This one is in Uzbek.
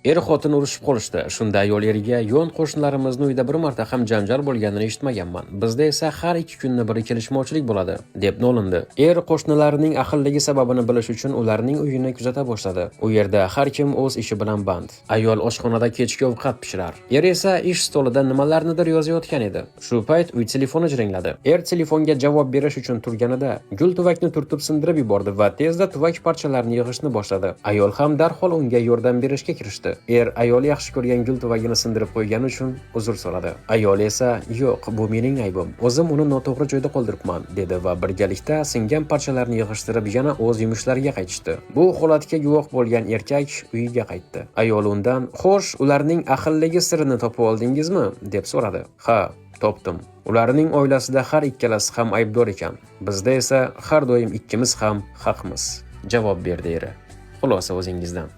Er xotin urushib qolishdi. Shunda ayol eriga "Yo'n qo'shnilarimizning uyda bir marta ham janjal bo'lganini eshitmaganman. Bizda esa har 2 kunni bir kelishmovchilik bo'ladi" deb nolindi. Er qo'shnilarining ahilligi sababini bilish uchun ularning uyini kuzata boshladi. U yerda har kim o'z ishi bilan band. Ayol oshxonada kechki ovqat pishirar. Er esa ish stolida nimalarnidir yozayotgan edi. Shu payt uy telefoni jiringladi. Er telefonga javob berish uchun turganida gul tuvakni turtib sindirib yubordi va tezda tuvak parchalarini yig'ishni boshladi. Ayol ham darhol unga yordam berishga kirishdi. Er ayol yaxshi ko'rgan gul tuvagini sindirib qo'ygani uchun uzr so'radi. Ayol esa "Yo'q, bu mening aybim. O'zim uni noto'g'ri joyda qoldiribman" dedi va birgalikda singan parchalarni yig'ishtirib yana o'z yumushlariga qaytishdi. Bu holatga guvoh bo'lgan erkak uyiga qaytdi. Ayol undan "Xo'sh, ularning ahilligi sirini topib oldingizmi?" deb so'radi. "Ha, topdim. Ularning oilasida har ikkalasi ham aybdor ekan. Bizda esa har doim ikkimiz ham haqmiz", javob berdi eri. Xulosa o'zingizdan.